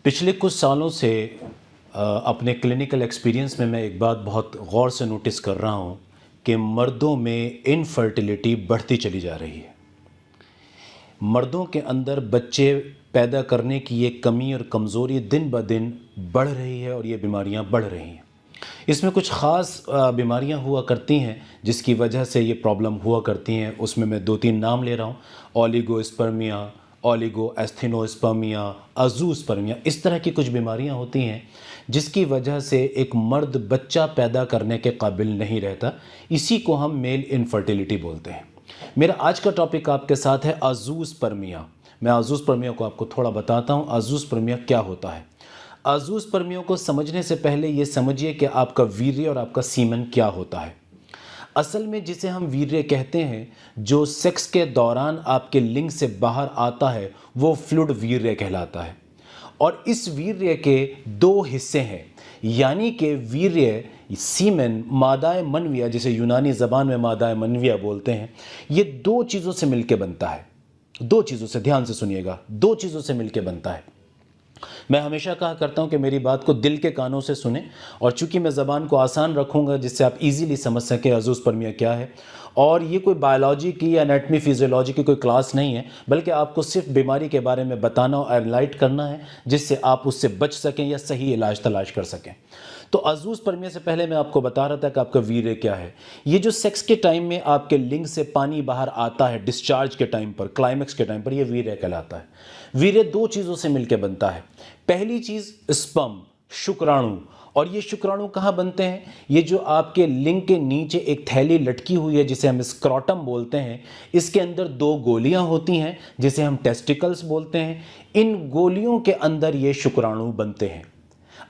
पिछले कुछ सालों से अपने क्लिनिकल एक्सपीरियंस में मैं एक बात बहुत गौर से नोटिस कर रहा हूँ कि मर्दों में इनफर्टिलिटी बढ़ती चली जा रही है। मर्दों के अंदर बच्चे पैदा करने की ये कमी और कमज़ोरी दिन ब दिन बढ़ रही है और ये बीमारियाँ बढ़ रही हैं। इसमें कुछ ख़ास बीमारियाँ हुआ करती हैं जिसकी वजह से ये प्रॉब्लम हुआ करती हैं। उसमें मैं 2-3 नाम ले रहा हूँ, ओलिगोस्पर्मिया, ओलिगोएस्थेनोस्पर्मिया, अज़ूस्पर्मिया। इस तरह की कुछ बीमारियां होती हैं जिसकी वजह से एक मर्द बच्चा पैदा करने के काबिल नहीं रहता। इसी को हम मेल इनफर्टिलिटी बोलते हैं। मेरा आज का टॉपिक आपके साथ है अज़ूस्पर्मिया। मैं अज़ूस्पर्मिया को आपको थोड़ा बताता हूँ। अज़ूस्पर्मिया क्या होता है। अज़ूस्पर्मिया को समझने से पहले ये समझिए कि आपका वीर्य और आपका सीमन क्या होता है। असल में जिसे हम वीर्य कहते हैं, जो सेक्स के दौरान आपके लिंग से बाहर आता है, वो फ्लूइड वीर्य कहलाता है। और इस वीर्य के 2 हिस्से हैं, यानी कि वीर्य सीमेन, मादाए मनविया, जिसे यूनानी ज़बान में मादाए मनविया बोलते हैं, ये 2 चीज़ों से मिलकर बनता है। 2 चीज़ों से, ध्यान से सुनिएगा, 2 चीज़ों से मिलकर बनता है। मैं हमेशा कहा करता हूं कि मेरी बात को दिल के कानों से सुने, और चूंकि मैं ज़बान को आसान रखूंगा जिससे आप इजीली समझ सकें अज़ूस्पर्मिया क्या है। और ये कोई बायोलॉजी की या एनाटमी फिजियोलॉजी की कोई क्लास नहीं है, बल्कि आपको सिर्फ बीमारी के बारे में बताना और एनलाइट करना है जिससे आप उससे बच सकें या सही इलाज तलाश कर सकें। तो अज़ूस्पर्मिया से पहले मैं आपको बता रहा था कि आपका वीर्य क्या है। ये जो सेक्स के टाइम में आपके लिंग से पानी बाहर आता है, डिस्चार्ज के टाइम पर, क्लाइमेक्स के टाइम पर, ये वीर्य कहलाता है। वीर्य 2 चीज़ों से मिलकर बनता है। पहली चीज़ स्पर्म, शुक्राणु। और ये शुक्राणु कहाँ बनते हैं? ये जो आपके लिंग के नीचे एक थैली लटकी हुई है जिसे हम स्क्रोटम बोलते हैं, इसके अंदर 2 गोलियां होती हैं जिसे हम टेस्टिकल्स बोलते हैं। इन गोलियों के अंदर ये शुक्राणु बनते हैं।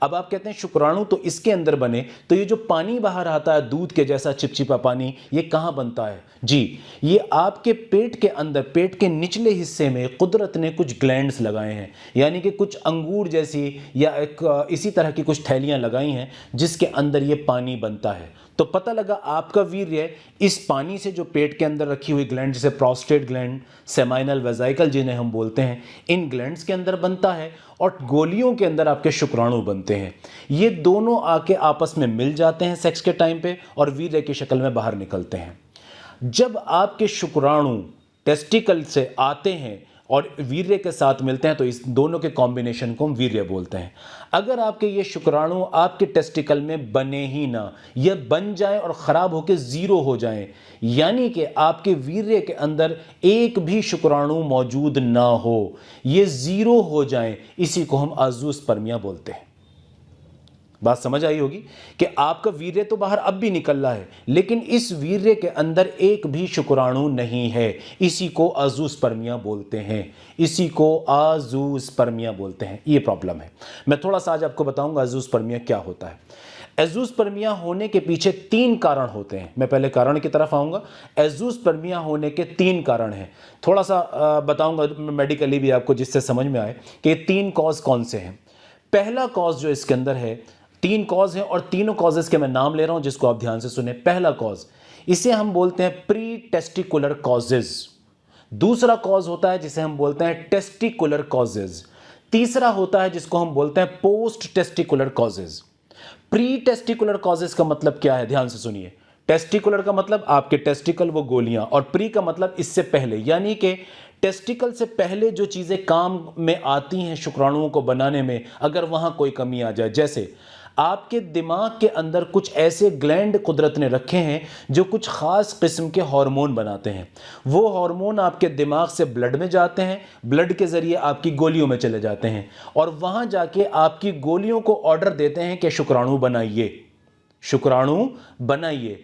अब आप कहते हैं शुक्राणु तो इसके अंदर बने, तो ये जो पानी बाहर आता है दूध के जैसा चिपचिपा पानी, ये कहाँ बनता है? जी, ये आपके पेट के अंदर, पेट के निचले हिस्से में कुदरत ने कुछ ग्लैंड्स लगाए हैं, यानी कि कुछ अंगूर जैसी या इसी तरह की कुछ थैलियां लगाई हैं जिसके अंदर ये पानी बनता है। तो पता लगा आपका वीर्य इस पानी से, जो पेट के अंदर रखी हुई ग्लैंड, जैसे प्रोस्टेट ग्लैंड, सेमाइनल, वेजाइकल जिन्हें हम बोलते हैं, इन ग्लैंड्स के अंदर बनता है और गोलियों के अंदर आपके शुक्राणु बनते हैं। ये दोनों आके आपस में मिल जाते हैं सेक्स के टाइम पे और वीर्य की शक्ल में बाहर निकलते हैं। जब आपके शुक्राणु टेस्टिकल से आते हैं और वीर्य के साथ मिलते हैं तो इस दोनों के कॉम्बिनेशन को हम वीर्य बोलते हैं। अगर आपके ये शुक्राणु आपके टेस्टिकल में बने ही ना, या बन जाएं और ख़राब होकर 0 हो जाएं, यानी कि आपके वीर्य के अंदर एक भी शुक्राणु मौजूद ना हो, ये 0 हो जाएं, इसी को हम अज़ूस्पर्मिया बोलते हैं। बात समझ आई होगी कि आपका वीर्य तो बाहर अब भी निकल रहा है, लेकिन इस वीर्य के अंदर एक भी शुक्राणु नहीं है। इसी को अज़ूस्पर्मिया बोलते हैं। इसी को अज़ूस्पर्मिया बोलते हैं। ये प्रॉब्लम है। मैं थोड़ा सा आज आपको बताऊंगा अज़ूस्पर्मिया क्या होता है। एज़ूस्पर्मिया होने के पीछे 3 कारण होते हैं। मैं पहले कारण की तरफ आऊंगा। एज़ूस्पर्मिया होने के 3 कारण हैं। थोड़ा सा बताऊंगा मेडिकली भी आपको, जिससे समझ में आए कि 3 कॉज कौन से हैं। पहला कॉज जो इसके अंदर है, 3 कॉज हैं और तीनों कॉजेस के मैं नाम ले रहा हूं जिसको आप ध्यान से सुने। पहला कॉज, इसे हम बोलते हैं प्री टेस्टिकुलर कॉजेज। दूसरा कॉज होता है जिसे हम बोलते हैं टेस्टिकुलर कॉजेज। तीसरा होता है जिसको हम बोलते हैं post testicular causes. Pre testicular causes का मतलब क्या है? ध्यान से सुनिए। टेस्टिकुलर का मतलब आपके टेस्टिकल, वो गोलियां, और प्री का मतलब इससे पहले, यानी कि टेस्टिकल से पहले जो चीजें काम में आती हैं शुक्राणुओं को बनाने में, अगर वहां कोई कमी आ जाए। जैसे आपके दिमाग के अंदर कुछ ऐसे ग्लैंड कुदरत ने रखे हैं जो कुछ खास किस्म के हार्मोन बनाते हैं। वो हार्मोन आपके दिमाग से ब्लड में जाते हैं, ब्लड के जरिए आपकी गोलियों में चले जाते हैं और वहां जाके आपकी गोलियों को ऑर्डर देते हैं कि शुक्राणु बनाइए, शुक्राणु बनाइए।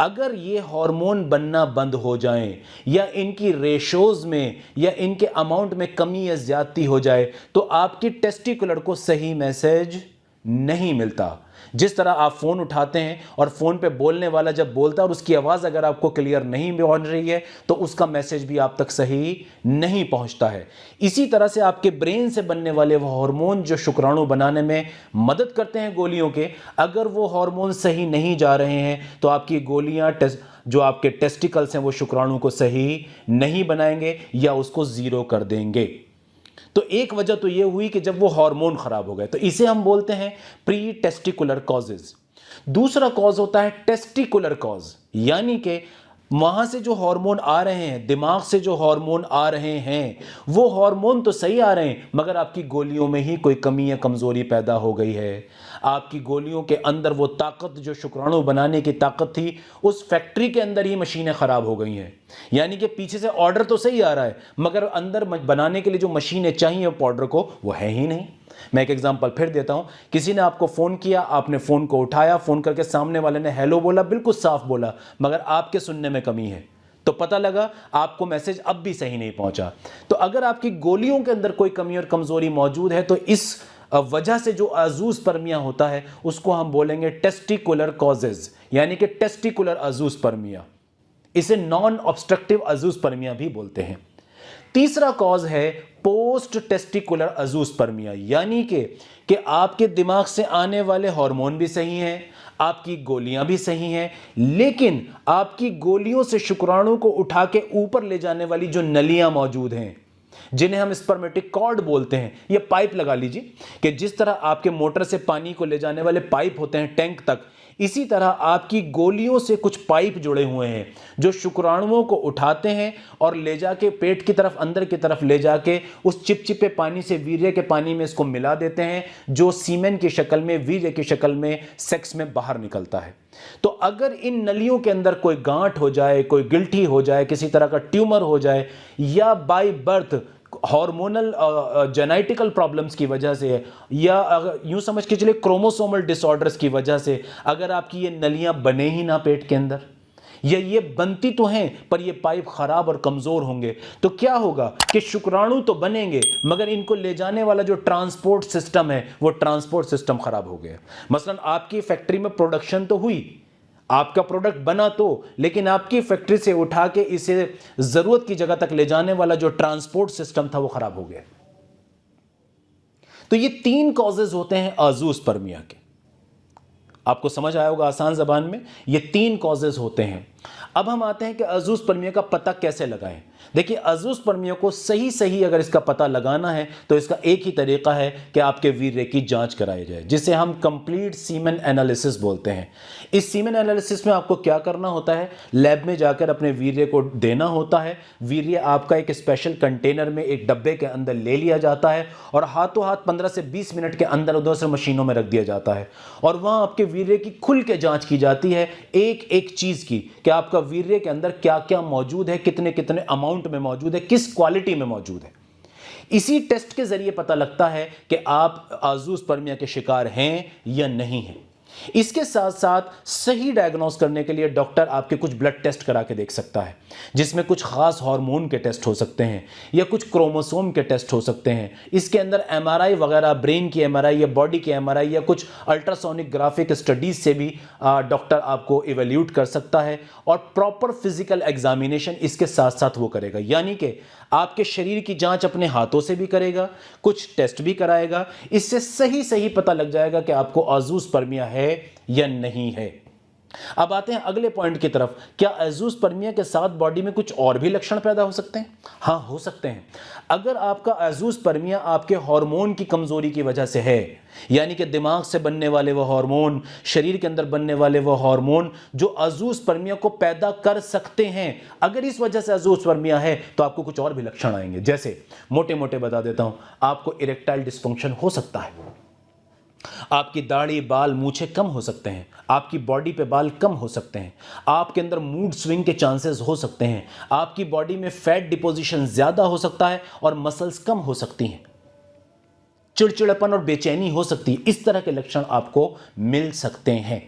अगर ये हार्मोन बनना बंद हो जाएं या इनकी रेशोज में या इनके अमाउंट में कमी या ज्यादती हो जाए तो आपकी टेस्टिकुलर को सही मैसेज नहीं मिलता। जिस तरह आप फोन उठाते हैं और फोन पे बोलने वाला जब बोलता है और उसकी आवाज अगर आपको क्लियर नहीं पहुंच रही है तो उसका मैसेज भी आप तक सही नहीं पहुंचता है। इसी तरह से आपके ब्रेन से बनने वाले वो हार्मोन जो शुक्राणु बनाने में मदद करते हैं गोलियों के, अगर वो हार्मोन सही नहीं जा रहे हैं तो आपकी गोलियां जो आपके टेस्टिकल्स हैं वो शुक्राणु को सही नहीं बनाएंगे या उसको 0 कर देंगे। तो एक वजह तो ये हुई कि जब वो हार्मोन खराब हो गए, तो इसे हम बोलते हैं प्री टेस्टिकुलर कॉजेज। दूसरा कॉज होता है टेस्टिकुलर कॉज, यानी कि वहां से जो हार्मोन आ रहे हैं, दिमाग से जो हार्मोन आ रहे हैं, वो हार्मोन तो सही आ रहे हैं, मगर आपकी गोलियों में ही कोई कमी या कमजोरी पैदा हो गई है। आपकी गोलियों के अंदर वो ताकत, जो शुक्राणु बनाने की ताकत थी, उस फैक्ट्री के अंदर ही मशीनें खराब हो गई हैं। यानी कि पीछे से ऑर्डर तो सही आ रहा है, मगर अंदर बनाने के लिए जो मशीनें चाहिए पाउडर को, वो है ही नहीं। मैं एक एग्जांपल फिर देता हूं। किसी ने आपको फोन किया, आपने फोन को उठाया, फोन करके सामने वाले ने हेलो बोला, बिल्कुल साफ बोला, मगर आपके सुनने में कमी है, तो पता लगा आपको मैसेज अब भी सही नहीं पहुंचा। तो अगर आपकी गोलियों के अंदर कोई कमी और कमजोरी मौजूद है, तो इस वजह से जो अजूस्पर्मिया होता है उसको हम बोलेंगे टेस्टिकुलर कॉजेज, यानी कि टेस्टिकुलर अजूस्पर्मिया। इसे नॉन ऑब्स्ट्रक्टिव अजूस्पर्मिया भी बोलते हैं। तीसरा कॉज है पोस्ट टेस्टिकुलर अजूस्पर्मिया, यानी कि आपके दिमाग से आने वाले हार्मोन भी सही हैं, आपकी गोलियां भी सही हैं, लेकिन आपकी गोलियों से शुक्राणु को उठा के ऊपर ले जाने वाली जो नलियां मौजूद हैं, जिन्हें हम स्पर्मेटिक कॉर्ड बोलते हैं, ये पाइप लगा लीजिए कि जिस तरह आपके मोटर से पानी को ले जाने वाले पाइप होते हैं टैंक तक, इसी तरह आपकी गोलियों से कुछ पाइप जुड़े हुए हैं जो शुक्राणुओं को उठाते हैं और ले जाके पेट की तरफ, अंदर की तरफ ले जाके उस चिपचिपे पानी से वीर्य के पानी में इसको मिला देते हैं, जो सीमेन की शक्ल में, वीर्य की शक्ल में सेक्स में बाहर निकलता है। तो अगर इन नलियों के अंदर कोई गांठ हो जाए, कोई गिल्टी हो जाए, किसी तरह का ट्यूमर हो जाए, या by birth hormonal genetical problems की वजह से, या अगर यूं समझ के चलिए क्रोमोसोमल डिसऑर्डर्स की वजह से अगर आपकी ये नलियां बने ही ना पेट के अंदर, या ये बनती तो हैं पर ये पाइप खराब और कमजोर होंगे, तो क्या होगा कि शुक्राणु तो बनेंगे मगर इनको ले जाने वाला जो ट्रांसपोर्ट सिस्टम है, वो ट्रांसपोर्ट सिस्टम खराब हो गया। मसलन आपकी फैक्ट्री में प्रोडक्शन तो हुई, आपका प्रोडक्ट बना तो, लेकिन आपकी फैक्ट्री से उठा के इसे जरूरत की जगह तक ले जाने वाला जो ट्रांसपोर्ट सिस्टम था वो खराब हो गया। तो ये 3 कॉजेज होते हैं अजूस्पर्मिया के। आपको समझ आया होगा आसान जबान में, ये 3 कॉजेज होते हैं। अब हम आते हैं कि अजूस्पर्मिया का पता कैसे लगाएं। देखिए, अजूस्पर्मिया को सही अगर इसका पता लगाना है तो इसका एक ही तरीका है कि आपके वीर्य की जांच कराई जाए, जिसे हम कंप्लीट सीमेन एनालिसिस बोलते हैं। इस सीमेन एनालिसिस में आपको क्या करना होता है, लैब में जाकर अपने वीर्य को देना होता है। वीर्य आपका एक स्पेशल कंटेनर में, एक डब्बे के अंदर ले लिया जाता है और हाथों हाथ 15 से 20 मिनट के अंदर उधर से मशीनों में रख दिया जाता है, और वहां आपके वीर्य की खुल के जांच की जाती है, एक एक चीज की, कि आपका वीर्य के अंदर क्या क्या मौजूद है, कितने कितने अमाउंट में मौजूद है, किस क्वालिटी में मौजूद है। इसी टेस्ट के जरिए पता लगता है कि आप अजूस्पर्मिया के शिकार हैं या नहीं हैं। इसके साथ साथ सही डायग्नोस करने के लिए डॉक्टर आपके कुछ ब्लड टेस्ट करा के देख सकता है, जिसमें कुछ खास हार्मोन के टेस्ट हो सकते हैं या कुछ क्रोमोसोम के टेस्ट हो सकते हैं। इसके अंदर एमआरआई वगैरह, ब्रेन की एमआरआई या बॉडी की एमआरआई या कुछ अल्ट्रासोनिक ग्राफिक स्टडीज से भी डॉक्टर आपको इवेल्यूट कर सकता है, और प्रॉपर फिजिकल एग्जामिनेशन इसके साथ साथ वो करेगा। यानी कि आपके शरीर की जांच अपने हाथों से भी करेगा, कुछ टेस्ट भी कराएगा। इससे सही पता लग जाएगा कि आपको अजूस्पर्मिया है या नहीं है। अब आते हैं अगले पॉइंट की तरफ। क्या अजूस्पर्मिया के साथ बॉडी में कुछ और भी लक्षण पैदा हो सकते हैं? हाँ, हो सकते हैं। अगर आपका अजूस्पर्मिया आपके हार्मोन की कमजोरी की वजह से है, यानी कि दिमाग से बनने वाले वो हार्मोन, शरीर के अंदर बनने वाले वो हार्मोन जो अजूस्पर्मिया को पैदा कर सकते हैं, अगर इस वजह से अजूस्पर्मिया है तो आपको कुछ और भी लक्षण आएंगे। जैसे मोटे मोटे बता देता हूं, आपको इरेक्टाइल डिस्फंक्शन हो सकता है, आपकी दाढ़ी, बाल, मूछें कम हो सकते हैं, आपकी बॉडी पे बाल कम हो सकते हैं, आपके अंदर मूड स्विंग के चांसेस हो सकते हैं, आपकी बॉडी में फैट डिपोजिशन ज्यादा हो सकता है और मसल्स कम हो सकती हैं, चिड़चिड़ापन और बेचैनी हो सकती है। इस तरह के लक्षण आपको मिल सकते हैं।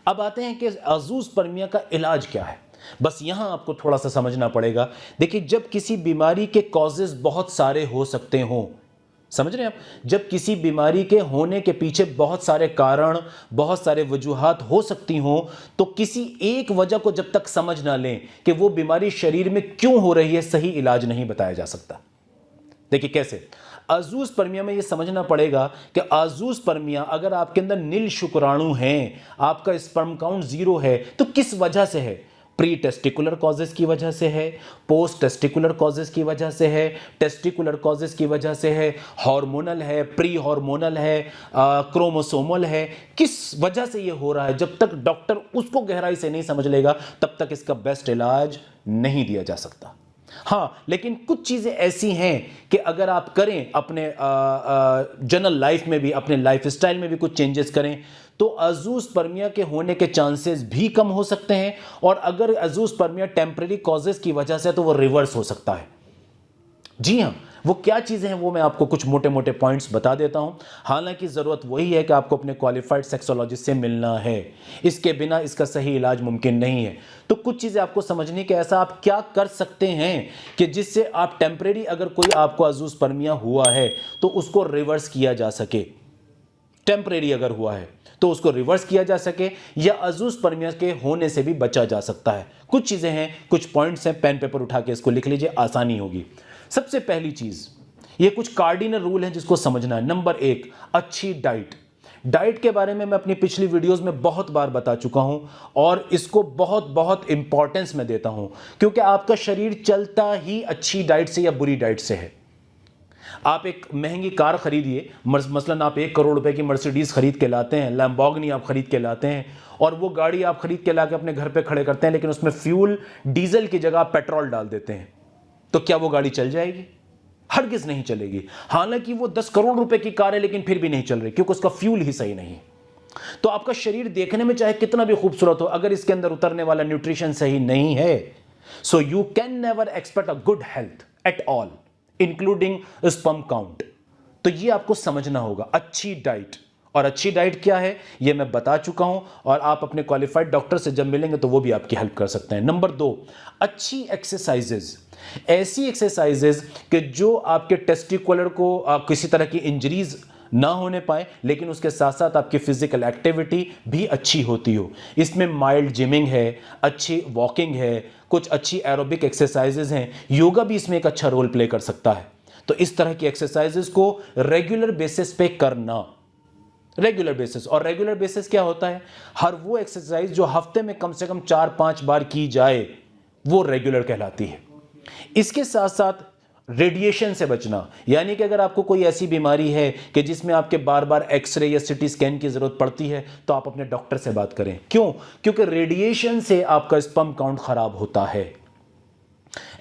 अब आते हैं कि अजूस्पर्मिया का इलाज क्या है। बस यहां आपको थोड़ा सा समझना पड़ेगा। देखिए, जब किसी बीमारी के कॉजेज बहुत सारे हो सकते हों, समझ रहे हैं आप, जब किसी बीमारी के होने के पीछे बहुत सारे कारण, बहुत सारे वजूहात हो सकती हों, तो किसी एक वजह को जब तक समझ ना लें कि वो बीमारी शरीर में क्यों हो रही है, सही इलाज नहीं बताया जा सकता। देखिए कैसे, अजूस्पर्मिया में ये समझना पड़ेगा कि अजूस्पर्मिया अगर आपके अंदर नील शुक्राणु हैं, आपका स्पर्म काउंट 0 है, तो किस वजह से है? प्री टेस्टिकुलर कॉजेस की वजह से है, पोस्ट टेस्टिकुलर कॉजेस की वजह से है, टेस्टिकुलर कॉजेस की वजह से है, हार्मोनल है, प्री हार्मोनल है, क्रोमोसोमल है, किस वजह से ये हो रहा है, जब तक डॉक्टर उसको गहराई से नहीं समझ लेगा तब तक इसका बेस्ट इलाज नहीं दिया जा सकता। हाँ, लेकिन कुछ चीजें ऐसी हैं कि अगर आप करें अपने जनरल लाइफ में भी, अपने लाइफ स्टाइल में भी कुछ चेंजेस करें तो अज़ूस्पर्मिया के होने के चांसेस भी कम हो सकते हैं, और अगर अज़ूस्पर्मिया टेम्परेरी कॉजेस की वजह से तो वो रिवर्स हो सकता है। जी हाँ, वो क्या चीज़ें हैं वो मैं आपको कुछ मोटे मोटे पॉइंट्स बता देता हूं। हालांकि ज़रूरत वही है कि आपको अपने क्वालिफाइड सेक्सोलॉजिस्ट से मिलना है, इसके बिना इसका सही इलाज मुमकिन नहीं है। तो कुछ चीज़ें आपको समझनी कि ऐसा आप क्या कर सकते हैं कि जिससे आप टेम्परेरी, अगर कोई आपको अज़ूस्पर्मिया हुआ है तो उसको रिवर्स किया जा सके, टेम्परेरी अगर हुआ है तो उसको रिवर्स किया जा सके, या अज़ूस्पर्मिया के होने से भी बचा जा सकता है। कुछ चीज़ें हैं, कुछ पॉइंट्स हैं, पेन पेपर उठा के इसको लिख लीजिए, आसानी होगी। सबसे पहली चीज़, ये कुछ कार्डिनल रूल हैं जिसको समझना है। नंबर 1, अच्छी डाइट। डाइट के बारे में मैं अपनी पिछली वीडियोस में बहुत बार बता चुका हूं और इसको बहुत बहुत इंपॉर्टेंस में देता हूं, क्योंकि आपका शरीर चलता ही अच्छी डाइट से या बुरी डाइट से है। आप एक महंगी कार खरीदिए, मसलन आप 1 करोड़ रुपए की मर्सिडीज खरीद के लाते हैं, लैम्बोर्गिनी आप खरीद के लाते हैं, और वो गाड़ी आप खरीद के लाके अपने घर पे खड़े करते हैं, लेकिन उसमें फ्यूल डीजल की जगह पेट्रोल डाल देते हैं, तो क्या वो गाड़ी चल जाएगी? हरगिज नहीं चलेगी। हालांकि वो 10 करोड़ रुपए की कार है लेकिन फिर भी नहीं चल रही, क्योंकि उसका फ्यूल ही सही नहीं है। तो आपका शरीर देखने में चाहे कितना भी खूबसूरत हो, अगर इसके अंदर उतरने वाला न्यूट्रिशन सही नहीं है, so you can never expect a good health at all, including sperm count. तो ये आपको समझना होगा। अच्छी डाइट, और अच्छी डाइट क्या है ये मैं बता चुका हूं, और आप अपने क्वालिफाइड डॉक्टर से जब मिलेंगे तो वो भी आपकी हेल्प कर सकते हैं। नंबर 2, अच्छी एक्सरसाइजेज। ऐसी एक्सरसाइजेज कि जो आपके टेस्टिकुलर को किसी तरह की इंजरीज ना होने पाए, लेकिन उसके साथ साथ आपकी फिजिकल एक्टिविटी भी अच्छी होती हो। इसमें माइल्ड जिमिंग है, अच्छी वॉकिंग है, कुछ अच्छी एरोबिक एक्सरसाइजेज हैं, योगा भी इसमें एक अच्छा रोल प्ले कर सकता है। तो इस तरह की एक्सरसाइजेज को रेगुलर बेसिस पे करना, रेगुलर बेसिस। और रेगुलर बेसिस क्या होता है? हर वो एक्सरसाइज जो हफ्ते में कम से कम 4-5 बार की जाए वो रेगुलर कहलाती है। इसके साथ साथ रेडिएशन से बचना, यानी कि अगर आपको कोई ऐसी बीमारी है कि जिसमें आपके बार बार एक्सरे या सिटी स्कैन की जरूरत पड़ती है, तो आप अपने डॉक्टर से बात करें। क्यों? क्योंकि रेडिएशन से आपका स्पर्म काउंट खराब होता है।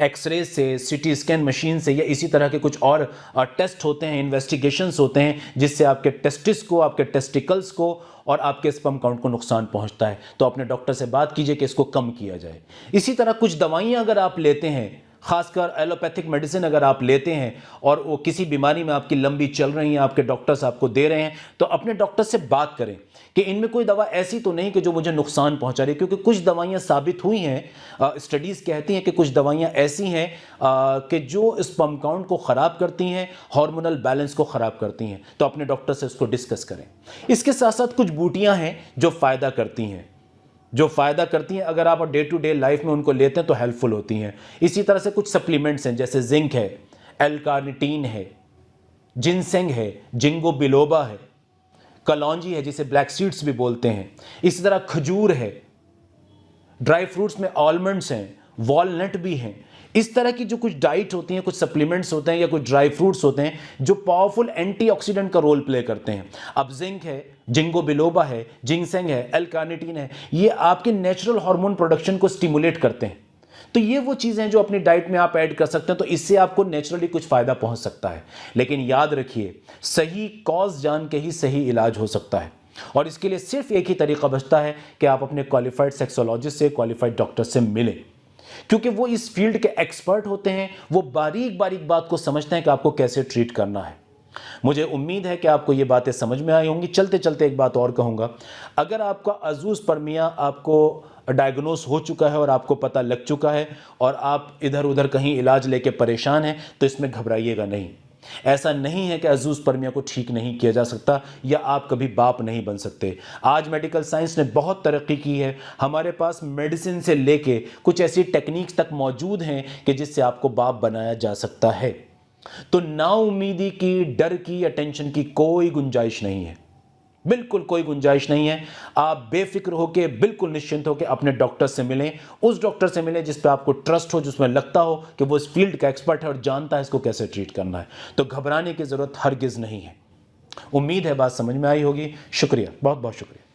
एक्सरे से, सिटी स्कैन मशीन से, या इसी तरह के कुछ और टेस्ट होते हैं, इन्वेस्टिगेशंस होते हैं, जिससे आपके टेस्टिस को, आपके टेस्टिकल्स को और आपके स्पर्म काउंट को नुकसान पहुंचता है। तो अपने डॉक्टर से बात कीजिए कि इसको कम किया जाए। इसी तरह कुछ दवाइयां अगर आप लेते हैं, खासकर एलोपैथिक मेडिसिन अगर आप लेते हैं और वो किसी बीमारी में आपकी लंबी चल रही है, आपके डॉक्टर्स आपको दे रहे हैं, तो अपने डॉक्टर से बात करें कि इनमें कोई दवा ऐसी तो नहीं कि जो मुझे नुकसान पहुंचा रही है। क्योंकि कुछ दवाइयां साबित हुई हैं, स्टडीज़ कहती हैं कि कुछ दवाइयां ऐसी हैं कि जो स्पर्म काउंट को ख़राब करती हैं, हार्मोनल बैलेंस को ख़राब करती हैं। तो अपने डॉक्टर से उसको डिस्कस करें। इसके साथ साथ कुछ बूटियाँ हैं जो फ़ायदा करती हैं, अगर आप डे टू डे लाइफ में उनको लेते हैं तो हेल्पफुल होती हैं। इसी तरह से कुछ सप्लीमेंट्स हैं, जैसे जिंक है, एल-कार्निटीन है, जिनसेंग है, जिंगो बिलोबा है, कलौंजी है जिसे ब्लैक सीड्स भी बोलते हैं, इसी तरह खजूर है, ड्राई फ्रूट्स में आलमंड्स हैं, वॉलनट भी हैं। इस तरह की जो कुछ डाइट होती हैं, कुछ सप्लीमेंट्स होते हैं या कुछ ड्राई फ्रूट्स होते हैं जो पावरफुल एंटीऑक्सीडेंट का रोल प्ले करते हैं। अब जिंक है, जिंगो बिलोबा है, जिनसेंग है, एल-कार्निटीन है, ये आपके नेचुरल हार्मोन प्रोडक्शन को स्टिमुलेट करते हैं। तो ये वो चीज़ें हैं जो अपनी डाइट में आप ऐड कर सकते हैं, तो इससे आपको नेचुरली कुछ फ़ायदा पहुंच सकता है। लेकिन याद रखिए, सही कॉज जान के ही सही इलाज हो सकता है, और इसके लिए सिर्फ एक ही तरीका बचता है कि आप अपने क्वालिफाइड सेक्सोलॉजिस्ट से, क्वालिफाइड डॉक्टर से मिलें, क्योंकि वो इस फील्ड के एक्सपर्ट होते हैं। वो बारीक बारीक बात को समझते हैं कि आपको कैसे ट्रीट करना है। मुझे उम्मीद है कि आपको ये बातें समझ में आई होंगी। चलते चलते एक बात और कहूँगा, अगर आपका अज़ूस्पर्मिया आपको डायग्नोस हो चुका है और आपको पता लग चुका है और आप इधर उधर कहीं इलाज लेके परेशान हैं, तो इसमें घबराइएगा नहीं। ऐसा नहीं है कि अज़ूस्पर्मिया को ठीक नहीं किया जा सकता या आप कभी बाप नहीं बन सकते। आज मेडिकल साइंस ने बहुत तरक्की की है। हमारे पास मेडिसिन से लेके कुछ ऐसी टेक्निक्स तक मौजूद हैं कि जिससे आपको बाप बनाया जा सकता है। तो नाउम्मीदी की, डर की या टेंशन की कोई गुंजाइश नहीं है। बिल्कुल कोई गुंजाइश नहीं है। आप बेफिक्र होकर, बिल्कुल निश्चिंत होकर अपने डॉक्टर से मिलें, उस डॉक्टर से मिलें जिस पे आपको ट्रस्ट हो, जिसमें लगता हो कि वो इस फील्ड का एक्सपर्ट है और जानता है इसको कैसे ट्रीट करना है। तो घबराने की ज़रूरत हरगिज़ नहीं है। उम्मीद है बात समझ में आई होगी। शुक्रिया, बहुत बहुत शुक्रिया।